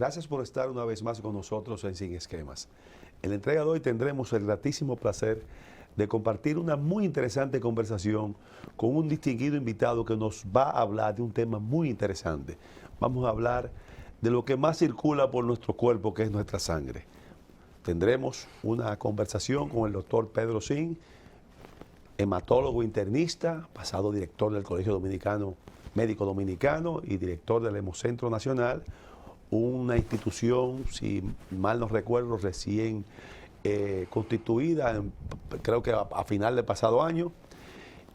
Gracias por estar una vez más con nosotros en Sin Esquemas. En la entrega de hoy tendremos el gratísimo placer de compartir una muy interesante conversación con un distinguido invitado que nos va a hablar de un tema muy interesante. Vamos a hablar de lo que más circula por nuestro cuerpo, que es nuestra sangre. Tendremos una conversación con el doctor Pedro Sin, hematólogo internista, pasado director del Colegio Dominicano, Médico Dominicano y director del Hemocentro Nacional, una institución, si mal no recuerdo, recién constituida, creo que a final del pasado año,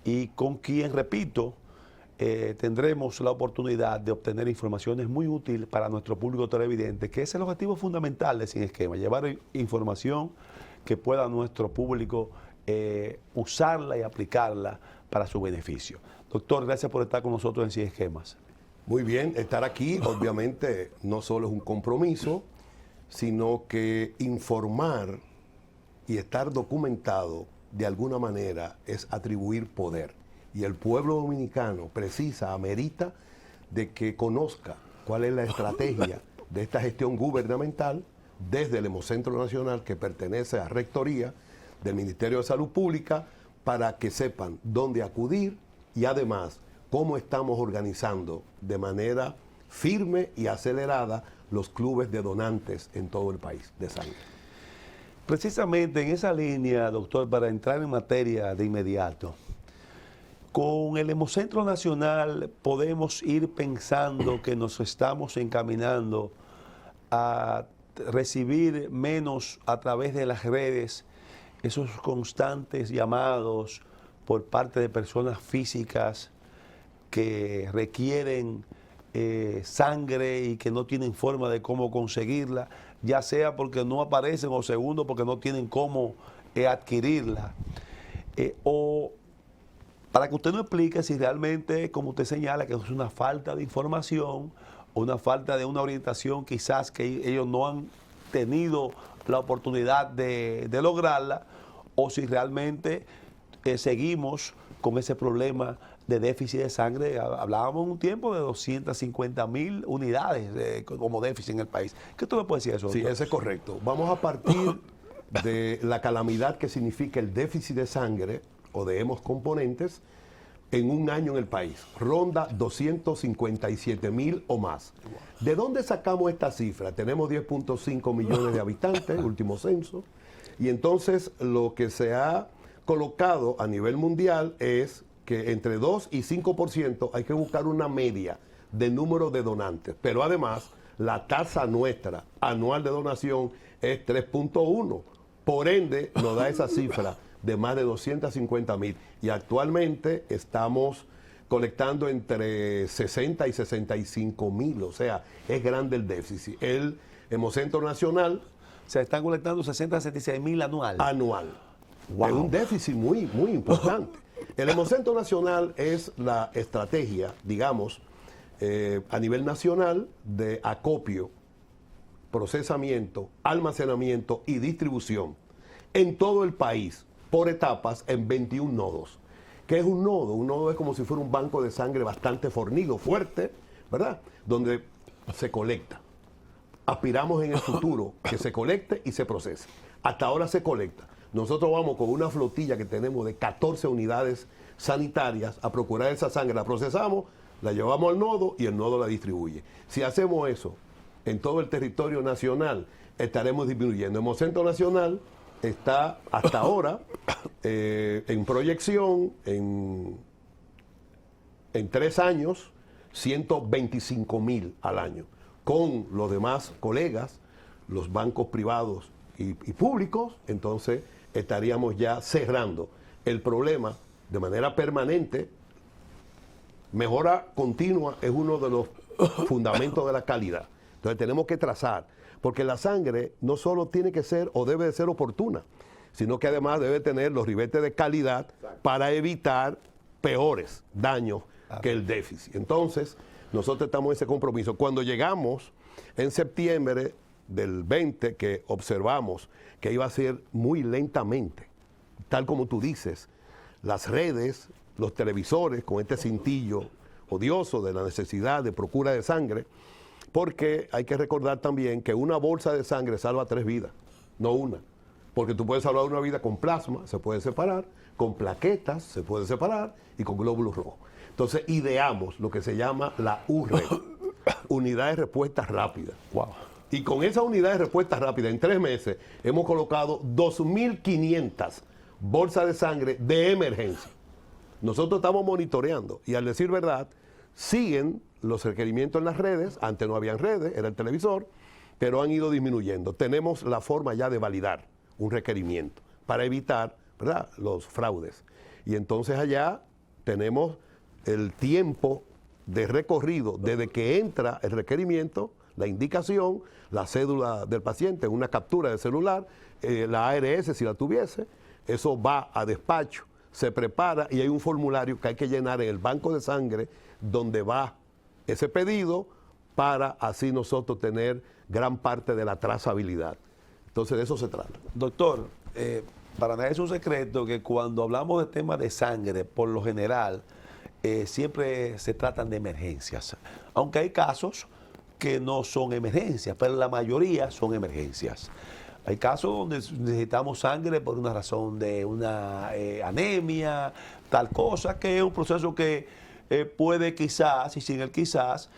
y con quien, repito, tendremos la oportunidad de obtener informaciones muy útiles para nuestro público televidente, que es el objetivo fundamental de Sin Esquema, llevar información que pueda nuestro público usarla y aplicarla para su beneficio. Doctor, gracias por estar con nosotros en Sin Esquemas. Muy bien, estar aquí obviamente no solo es un compromiso, sino que informar y estar documentado de alguna manera es atribuir poder. Y el pueblo dominicano amerita de que conozca cuál es la estrategia de esta gestión gubernamental desde el Hemocentro Nacional, que pertenece a Rectoría del Ministerio de Salud Pública, para que sepan dónde acudir y además cómo estamos organizando de manera firme y acelerada los clubes de donantes en todo el país de sangre. Precisamente en esa línea, doctor, para entrar en materia de inmediato, con el Hemocentro Nacional podemos ir pensando que nos estamos encaminando a recibir menos a través de las redes esos constantes llamados por parte de personas físicas que requieren sangre y que no tienen forma de cómo conseguirla, ya sea porque no aparecen o segundo porque no tienen cómo adquirirla. O para que usted nos explique si realmente, como usted señala, que es una falta de información o una falta de una orientación quizás que ellos no han tenido la oportunidad de lograrla, o si realmente seguimos con ese problema de déficit de sangre. Hablábamos en un tiempo de 250.000 unidades como déficit en el país. ¿Qué usted me puede decir de eso, doctor? Sí, eso es correcto. Vamos a partir de la calamidad que significa el déficit de sangre o de hemocomponentes en un año en el país. Ronda 257.000 o más. ¿De dónde sacamos esta cifra? Tenemos 10.5 millones de habitantes, último censo, y entonces lo que se ha colocado a nivel mundial es que entre 2 y 5% hay que buscar una media de número de donantes, pero además la tasa nuestra anual de donación es 3.1, por ende nos da esa cifra de más de 250.000 y actualmente estamos colectando entre 60 y 65.000, o sea, es grande el déficit. El Hemocentro Nacional se están colectando 60 a 76.000 anual. Wow. Es un déficit muy, muy importante. El Hemocentro Nacional es la estrategia, digamos, a nivel nacional de acopio, procesamiento, almacenamiento y distribución en todo el país, por etapas, en 21 nodos. ¿Qué es un nodo? Un nodo es como si fuera un banco de sangre bastante fornido, fuerte, ¿verdad? Donde se colecta. Aspiramos en el futuro que se colecte y se procese. Hasta ahora se colecta. Nosotros vamos con una flotilla que tenemos de 14 unidades sanitarias a procurar esa sangre, la procesamos, la llevamos al nodo y el nodo la distribuye. Si hacemos eso en todo el territorio nacional, estaremos disminuyendo. El Hemocentro Nacional está hasta ahora en proyección, en 3 años, 125.000 al año. Con los demás colegas, los bancos privados y públicos, entonces estaríamos ya cerrando el problema de manera permanente. Mejora continua es uno de los fundamentos de la calidad. Entonces tenemos que trazar, porque la sangre no solo tiene que ser o debe de ser oportuna, sino que además debe tener los ribetes de calidad para evitar peores daños que el déficit. Entonces, nosotros estamos en ese compromiso. Cuando llegamos en septiembre del 20, que observamos que iba a ser muy lentamente, tal como tú dices, las redes, los televisores, con este cintillo odioso de la necesidad de procura de sangre, Porque hay que recordar también que una bolsa de sangre salva 3 vidas, no una. Porque tú puedes salvar una vida con plasma, se puede separar, con plaquetas, se puede separar, y con glóbulos rojos. Entonces, ideamos lo que se llama la URRE, Unidad de Respuesta Rápida. Wow. Y con esa unidad de respuesta rápida, en 3 meses, hemos colocado 2.500 bolsas de sangre de emergencia. Nosotros estamos monitoreando y, al decir verdad, siguen los requerimientos en las redes. Antes no habían redes, era el televisor, pero han ido disminuyendo. Tenemos la forma ya de validar un requerimiento para evitar, ¿verdad?, los fraudes. Y entonces allá tenemos el tiempo de recorrido desde que entra el requerimiento, la indicación, la cédula del paciente, una captura de celular, la ARS si la tuviese, eso va a despacho, se prepara y hay un formulario que hay que llenar en el banco de sangre donde va ese pedido para así nosotros tener gran parte de la trazabilidad. Entonces de eso se trata. Doctor, para nadie es un secreto que cuando hablamos de temas de sangre, por lo general, siempre se tratan de emergencias. Aunque hay casos que no son emergencias, pero la mayoría son emergencias. Hay casos donde necesitamos sangre por una razón de una anemia, tal cosa, que es un proceso que puede quizás, y sin el quizás,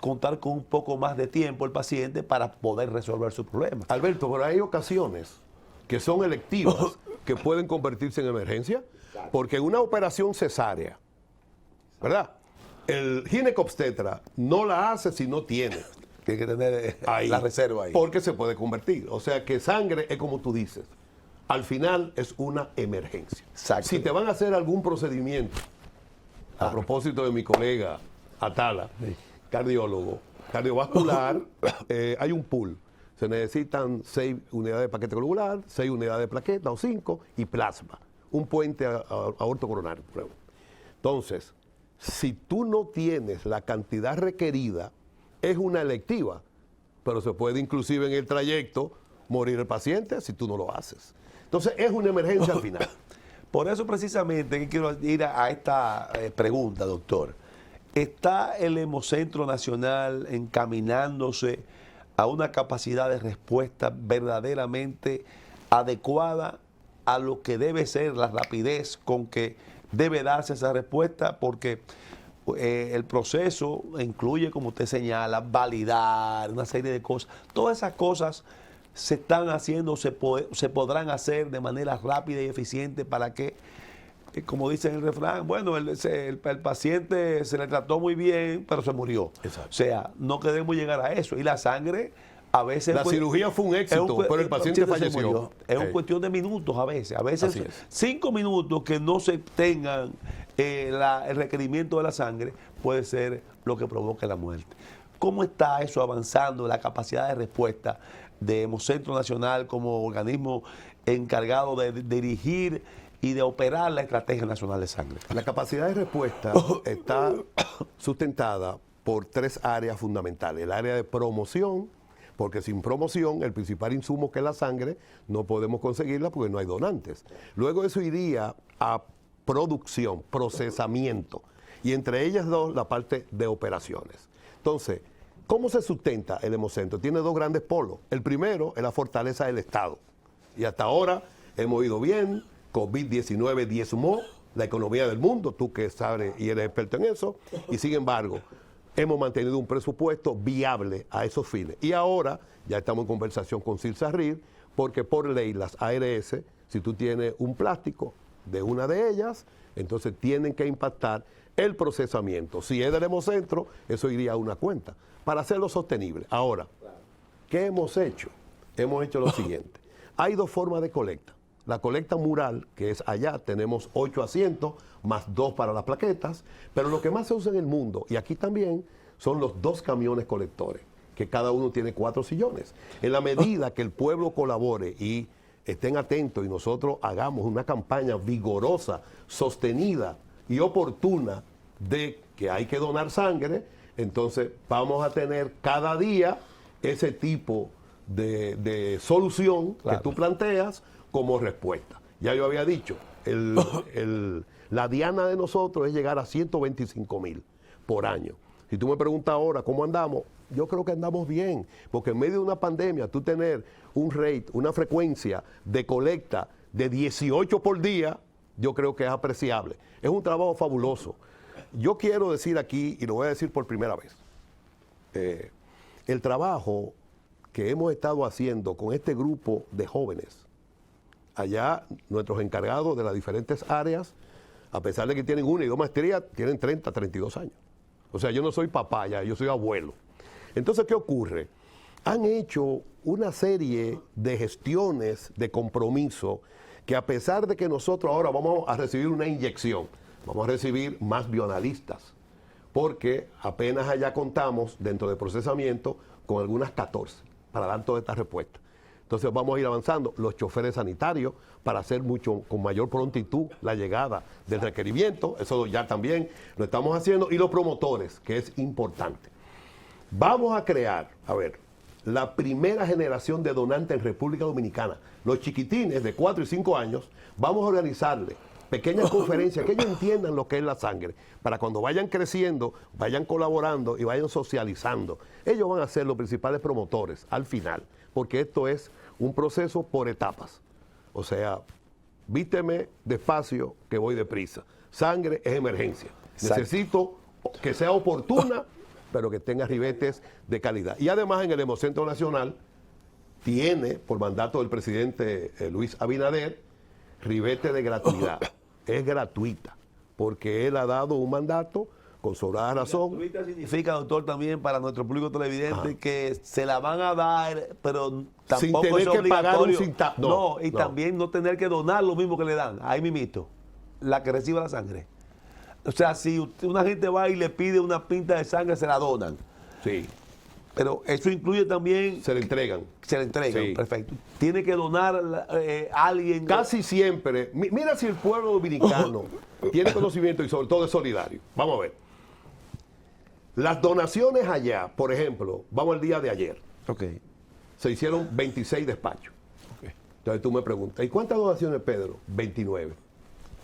contar con un poco más de tiempo el paciente para poder resolver su problema. Alberto, pero hay ocasiones que son electivas que pueden convertirse en emergencia, porque una operación cesárea, ¿verdad?, el ginecobstetra no la hace si no tiene. Tiene que tener ahí, la reserva ahí. Porque se puede convertir. O sea que sangre es como tú dices. Al final es una emergencia. Exacto. Si te van a hacer algún procedimiento, a propósito de mi colega Atala, sí, cardiólogo, cardiovascular, hay un pool. Se necesitan 6 unidades de paquete globular, 6 unidades de plaqueta o 5 y plasma. Un puente aortocoronario. Entonces, si tú no tienes la cantidad requerida, es una electiva, pero se puede inclusive en el trayecto morir el paciente si tú no lo haces. Entonces es una emergencia al final. Por eso precisamente que quiero ir a esta pregunta, doctor. ¿Está el Hemocentro Nacional encaminándose a una capacidad de respuesta verdaderamente adecuada a lo que debe ser la rapidez con que debe darse esa respuesta? Porque el proceso incluye, como usted señala, validar una serie de cosas. Todas esas cosas se están haciendo, se podrán hacer de manera rápida y eficiente para que, como dice en el refrán, bueno, el paciente se le trató muy bien, pero se murió. Exacto. O sea, no queremos llegar a eso. Y la sangre, a veces... La cirugía fue un éxito, pero el paciente falleció. Es una cuestión de minutos a veces. A veces 5 minutos que no se tengan el requerimiento de la sangre puede ser lo que provoque la muerte. ¿Cómo está eso avanzando, la capacidad de respuesta de Hemocentro Nacional como organismo encargado de dirigir y de operar la Estrategia Nacional de Sangre? La capacidad de respuesta está sustentada por 3 áreas fundamentales. El área de promoción, porque sin promoción, el principal insumo que es la sangre, no podemos conseguirla porque no hay donantes. Luego eso iría a producción, procesamiento, y entre ellas 2 la parte de operaciones. Entonces, ¿cómo se sustenta el Hemocentro? Tiene 2 grandes polos. El primero es la fortaleza del Estado. Y hasta ahora hemos ido bien. COVID-19 diezmó la economía del mundo, tú que sabes y eres experto en eso, y sin embargo, hemos mantenido un presupuesto viable a esos fines. Y ahora ya estamos en conversación con CIRSARRIR, porque por ley las ARS, si tú tienes un plástico de una de ellas, entonces tienen que impactar el procesamiento. Si es del Hemocentro, eso iría a una cuenta, para hacerlo sostenible. Ahora, ¿qué hemos hecho? Hemos hecho lo siguiente. Hay 2 formas de colecta. La colecta mural, que es allá, tenemos 8 asientos, más 2 para las plaquetas, pero lo que más se usa en el mundo, y aquí también, son los 2 camiones colectores, que cada uno tiene 4 sillones. En la medida que el pueblo colabore y estén atentos y nosotros hagamos una campaña vigorosa, sostenida y oportuna de que hay que donar sangre, entonces vamos a tener cada día ese tipo de solución que tú planteas como respuesta. Ya yo había dicho, la diana de nosotros es llegar a 125,000 por año. Si tú me preguntas ahora cómo andamos, yo creo que andamos bien, porque en medio de una pandemia, tú tener un rate, una frecuencia de colecta de 18 por día, yo creo que es apreciable. Es un trabajo fabuloso. Yo quiero decir aquí, y lo voy a decir por primera vez, el trabajo que hemos estado haciendo con este grupo de jóvenes, allá nuestros encargados de las diferentes áreas, a pesar de que tienen una y dos maestrías, tienen 30, 32 años. O sea, yo no soy papá ya, yo soy abuelo. Entonces, ¿qué ocurre? Han hecho una serie de gestiones de compromiso que, a pesar de que nosotros ahora vamos a recibir una inyección, vamos a recibir más bioanalistas, porque apenas allá contamos dentro del procesamiento con algunas 14 para dar toda esta respuesta. Entonces vamos a ir avanzando. Los choferes sanitarios para hacer con mayor prontitud la llegada del requerimiento, eso ya también lo estamos haciendo, y los promotores, que es importante. Vamos a crear, la primera generación de donantes en República Dominicana. Los chiquitines de 4 y 5 años, vamos a organizarles pequeñas conferencias que ellos entiendan lo que es la sangre, para cuando vayan creciendo, vayan colaborando y vayan socializando. Ellos van a ser los principales promotores al final, porque esto es un proceso por etapas. O sea, vísteme despacio que voy deprisa. Sangre es emergencia. Exacto. Necesito que sea oportuna, pero que tenga ribetes de calidad. Y además en el Hemocentro Nacional tiene, por mandato del presidente Luis Abinader, ribete de gratuidad. Es gratuita, porque él ha dado un mandato con sobrada razón. Gratuita significa, doctor, también para nuestro público televidente, que se la van a dar, pero tampoco sin tener es que pagar un obligatorio. centavo. No, también no tener que donar lo mismo que le dan, ahí mismito, la que reciba la sangre. O sea, si una gente va y le pide una pinta de sangre, se la donan. Sí. Pero eso incluye también... Se le entregan. Se le entregan, sí. Perfecto. Tiene que donar a alguien... Casi siempre. Mira si el pueblo dominicano tiene conocimiento y sobre todo es solidario. Vamos a ver. Las donaciones allá, por ejemplo, vamos al día de ayer. Okay. Se hicieron 26 despachos. Okay. Entonces tú me preguntas, ¿y cuántas donaciones, Pedro? 29.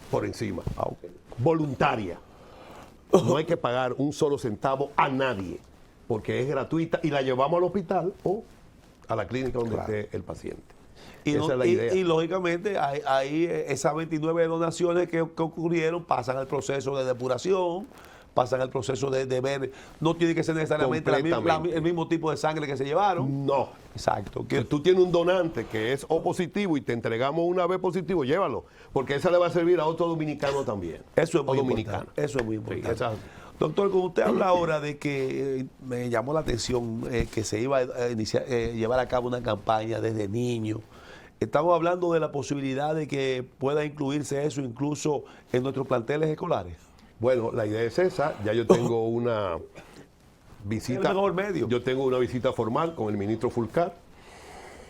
Por encima. Okay. Voluntaria. No hay que pagar un solo centavo a nadie, porque es gratuita y la llevamos al hospital o a la clínica donde esté el paciente. Y, esa es la idea. Y lógicamente ahí esas 29 donaciones que ocurrieron pasan al proceso de depuración, pasan al proceso de ver, no tiene que ser necesariamente el mismo tipo de sangre que se llevaron. No. Exacto. Si tú tienes un donante que es O positivo y te entregamos una B positivo, llévalo, porque esa le va a servir a otro dominicano también. Eso es muy importante. Eso es muy importante. Sí, doctor, como usted habla ahora de que me llamó la atención que se iba a llevar a cabo una campaña desde niño. Estamos hablando de la posibilidad de que pueda incluirse eso incluso en nuestros planteles escolares. Bueno, la idea es esa. Ya yo tengo una visita. Yo tengo una visita formal con el ministro Fulcar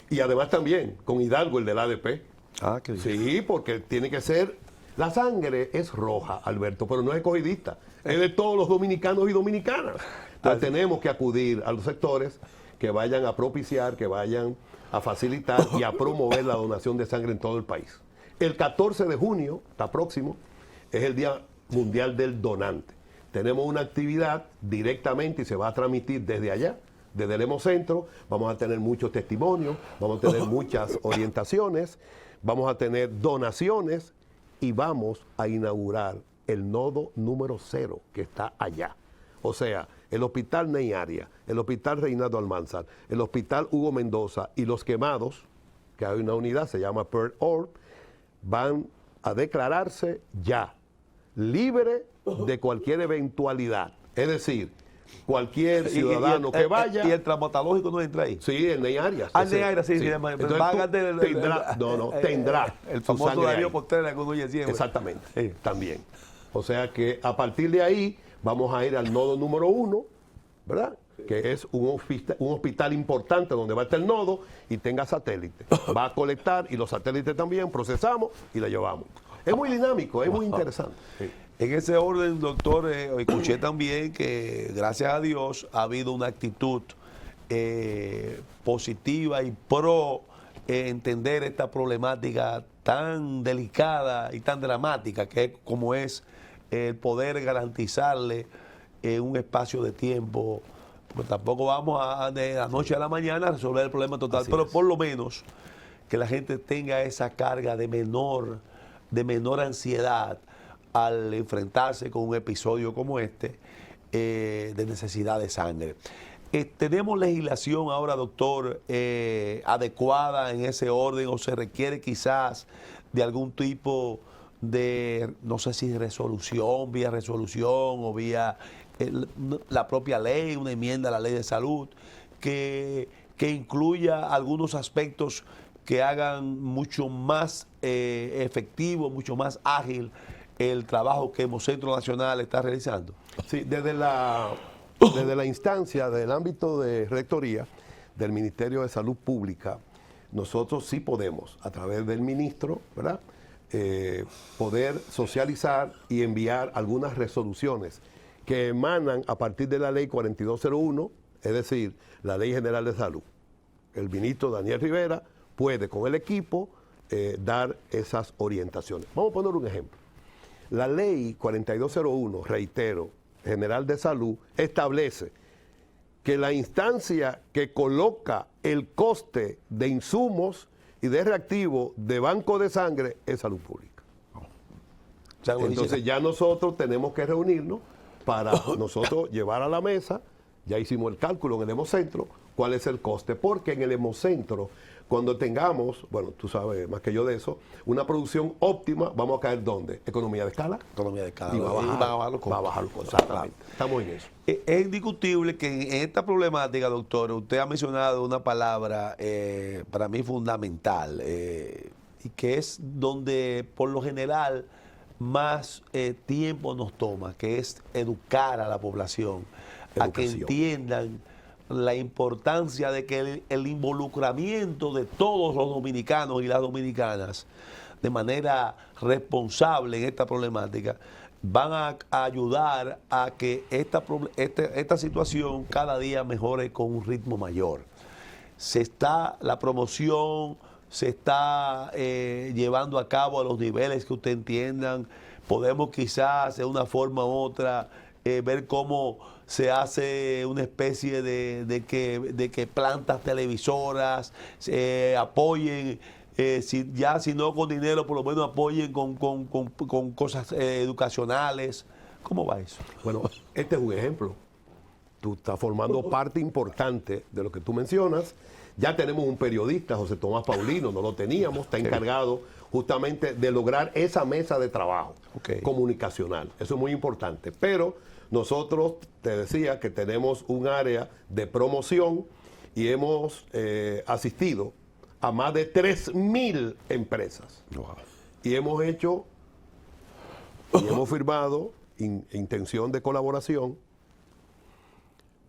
y además también con Hidalgo, el del ADP. Ah, qué bien. Sí, porque tiene que ser. La sangre es roja, Alberto, pero no es escogidista. Es de todos los dominicanos y dominicanas. Entonces tenemos que acudir a los sectores que vayan a propiciar, que vayan a facilitar y a promover la donación de sangre en todo el país. El 14 de junio, está próximo, es el Día Mundial del Donante. Tenemos una actividad directamente y se va a transmitir desde allá, desde el Hemocentro. Vamos a tener muchos testimonios, vamos a tener muchas orientaciones, vamos a tener donaciones y vamos a inaugurar el nodo número 0 que está allá. O sea, el Hospital Ney Arias, el Hospital Reinaldo Almanzar, el Hospital Hugo Mendoza y Los Quemados, que hay una unidad, se llama Pearl Orb, van a declararse ya libre de cualquier eventualidad. Es decir, cualquier ciudadano que vaya... ¿Y el traumatológico no entra ahí? Sí, el Ney Arias. Ah, el Ney Arias, sí. Tendrá el famoso Darío Contreras que uno oye siempre. Exactamente, sí. También. O sea que a partir de ahí vamos a ir al nodo número 1, ¿verdad? Sí. Que es un hospital importante donde va a estar el nodo y tenga satélite. Va a colectar y los satélites también procesamos y la llevamos. Es muy dinámico, es muy interesante. Sí. En ese orden, doctor, escuché también que, gracias a Dios, ha habido una actitud positiva y pro entender esta problemática tan delicada y tan dramática que como es el poder garantizarle un espacio de tiempo Pues tampoco vamos de la noche a la mañana a resolver el problema total, pero por lo menos que la gente tenga esa carga de menor ansiedad al enfrentarse con un episodio como este de necesidad de sangre. ¿Tenemos legislación ahora, doctor, adecuada en ese orden o se requiere quizás de algún tipo de, no sé si vía resolución o vía la propia ley, una enmienda a la ley de salud, que incluya algunos aspectos que hagan mucho más efectivo, mucho más ágil el trabajo que Hemocentro Nacional está realizando? Sí, desde la instancia del ámbito de rectoría del Ministerio de Salud Pública, nosotros sí podemos, a través del ministro, ¿verdad?, poder socializar y enviar algunas resoluciones que emanan a partir de la ley 4201, es decir, la Ley General de Salud. El ministro Daniel Rivera puede con el equipo dar esas orientaciones. Vamos a poner un ejemplo. La ley 4201, reitero, General de Salud, establece que la instancia que coloca el coste de insumos y de reactivos de banco de sangre es salud pública. Entonces ya nosotros tenemos que reunirnos para nosotros llevar a la mesa, ya hicimos el cálculo en el Hemocentro, cuál es el coste, porque en el Hemocentro, cuando tengamos, bueno, tú sabes más que yo de eso, una producción óptima, vamos a caer ¿dónde? Economía de escala. Economía de escala. Y va a bajar los costos. Va a bajar los costos, exactamente. Estamos en eso. Es indiscutible que en esta problemática, doctor, usted ha mencionado una palabra para mí fundamental, y que es donde por lo general más tiempo nos toma, que es educar a la población, a que entiendan la importancia de que el involucramiento de todos los dominicanos y las dominicanas de manera responsable en esta problemática van a ayudar a que esta situación cada día mejore con un ritmo mayor. La promoción se está llevando a cabo a los niveles que usted entiendan. Podemos quizás de una forma u otra ver cómo se hace una especie de que plantas televisoras apoyen, si no con dinero, por lo menos apoyen con cosas educacionales. ¿Cómo va eso? Bueno, este es un ejemplo. Tú estás formando parte importante de lo que tú mencionas. Ya tenemos un periodista, José Tomás Paulino, no lo teníamos, está encargado justamente de lograr esa mesa de trabajo comunicacional. Eso es muy importante. Pero nosotros, te decía, que tenemos un área de promoción y hemos asistido a más de 3.000 empresas. Wow. Y hemos hecho, y hemos firmado intención de colaboración.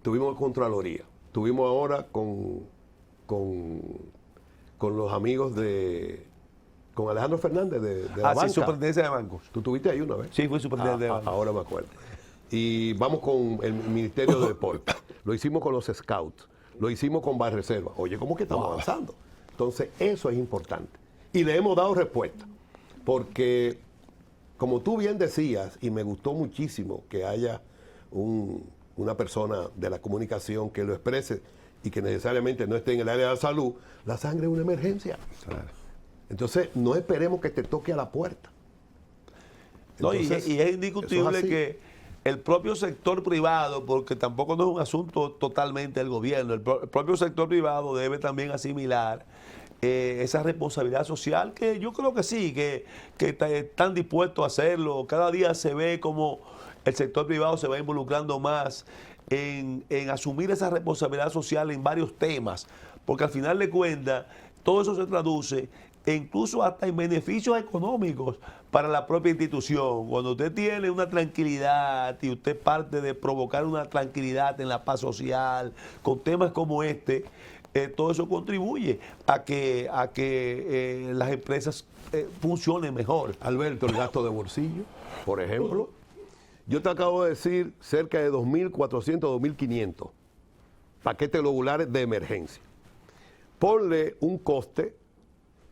Tuvimos Contraloría, tuvimos ahora con los amigos con Alejandro Fernández de la banca. Sí, superintendencia de bancos. ¿Tú estuviste ahí una vez? Sí, fui superintendente de bancos. Ahora me acuerdo. Y vamos con el Ministerio de Deporte. Lo hicimos con los Scouts. Lo hicimos con Banreserva. Oye, ¿cómo que estamos avanzando? Entonces, eso es importante. Y le hemos dado respuesta. Porque, como tú bien decías, y me gustó muchísimo que haya una persona de la comunicación que lo exprese y que necesariamente no esté en el área de la salud, la sangre es una emergencia. Claro. Entonces, no esperemos que te toque a la puerta. Entonces, y es indiscutible que el propio sector privado, porque tampoco no es un asunto totalmente del gobierno, el propio sector privado debe también asimilar esa responsabilidad social, que yo creo que sí, que están dispuestos a hacerlo. Cada día se ve como el sector privado se va involucrando más en asumir esa responsabilidad social en varios temas, porque al final de cuentas todo eso se traduce incluso hasta en beneficios económicos para la propia institución. Cuando usted tiene una tranquilidad y usted parte de provocar una tranquilidad en la paz social con temas como este, todo eso contribuye a que las empresas funcionen mejor. Alberto, el gasto de bolsillo, por ejemplo. Yo te acabo de decir cerca de 2.400, 2.500 paquetes globulares de emergencia. Ponle un coste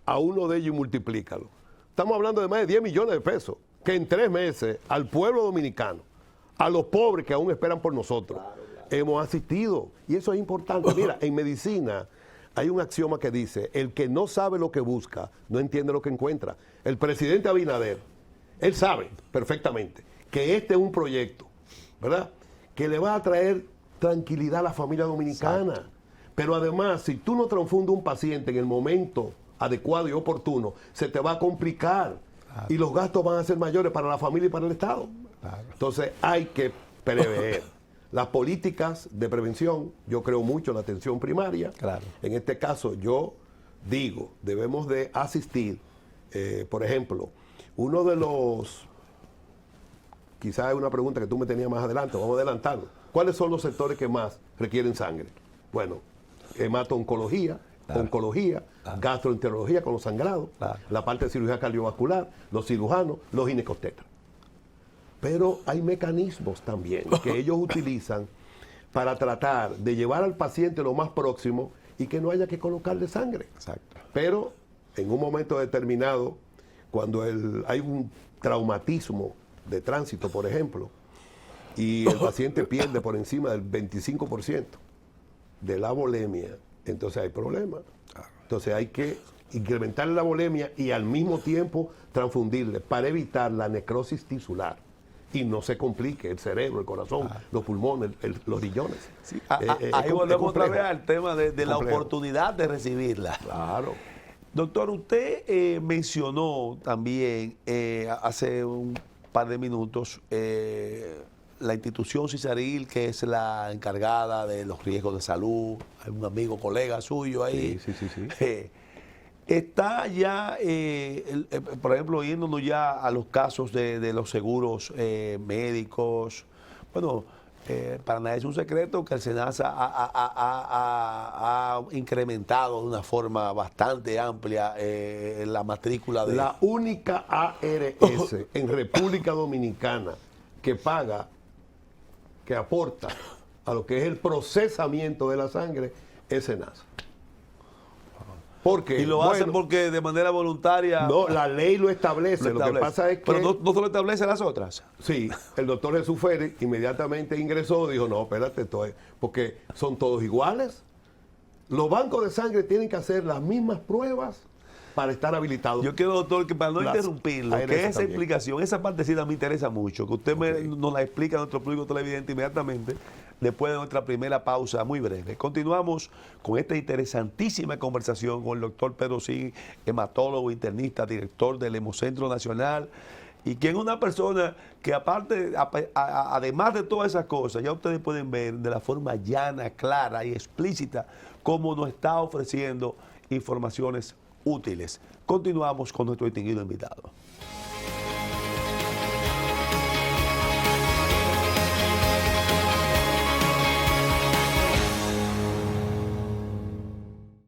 a uno de ellos y multiplícalo. Estamos hablando de más de 10 millones de pesos que en 3 meses al pueblo dominicano, a los pobres que aún esperan por nosotros, Hemos asistido. Y eso es importante. Mira, en medicina hay un axioma que dice, el que no sabe lo que busca, no entiende lo que encuentra. El presidente Abinader, él sabe perfectamente que este es un proyecto, ¿verdad?, que le va a traer tranquilidad a la familia dominicana. Exacto. Pero además, si tú no transfundes un paciente en el momento adecuado y oportuno, se te va a complicar. Claro. Y los gastos van a ser mayores para la familia y para el Estado. Claro. Entonces hay que prever. Las políticas de prevención, yo creo mucho en la atención primaria. Claro. En este caso yo digo, debemos de asistir, por ejemplo, uno de los, quizás es una pregunta que tú me tenías más adelante, vamos a adelantarlo. ¿Cuáles son los sectores que más requieren sangre? Bueno, hemato-oncología, claro, oncología, claro, gastroenterología con los sangrados, claro, la parte de cirugía cardiovascular, los cirujanos, los ginecostetras. Pero hay mecanismos también que ellos utilizan para tratar de llevar al paciente lo más próximo y que no haya que colocarle sangre. Exacto. Pero en un momento determinado, cuando hay un traumatismo de tránsito, por ejemplo, y el paciente pierde por encima del 25% de la volemia, entonces hay problemas. Entonces hay que incrementar la volemia y al mismo tiempo transfundirle para evitar la necrosis tisular y no se complique el cerebro, el corazón, los pulmones, los riñones. Sí, ahí volvemos otra vez al tema de la oportunidad de recibirla. Claro. Doctor, usted mencionó también hace un par de minutos la institución CISARIL, que es la encargada de los riesgos de salud. Hay un amigo, colega suyo ahí. Sí. Está ya, por ejemplo, yéndonos ya a los casos de los seguros médicos. Bueno, para nadie es un secreto que el SENASA ha incrementado de una forma bastante amplia la matrícula de... La única ARS en República Dominicana que paga, que aporta a lo que es el procesamiento de la sangre es SENASA. Porque, y lo hacen porque de manera voluntaria... No, la ley lo establece. Lo que pasa es que... Pero no se lo establecen las otras. Sí, el doctor Jesús Férez inmediatamente ingresó y dijo, no, espérate, porque son todos iguales. Los bancos de sangre tienen que hacer las mismas pruebas para estar habilitados. Yo quiero, doctor, que para no interrumpirlo, que esa explicación, esa partecita me interesa mucho, que usted nos la explica a nuestro público televidente inmediatamente, después de nuestra primera pausa muy breve. Continuamos con esta interesantísima conversación con el doctor Pedro Sin, hematólogo, internista, director del Hemocentro Nacional, y quien es una persona que aparte, además de todas esas cosas, ya ustedes pueden ver de la forma llana, clara y explícita cómo nos está ofreciendo informaciones útiles. Continuamos con nuestro distinguido invitado.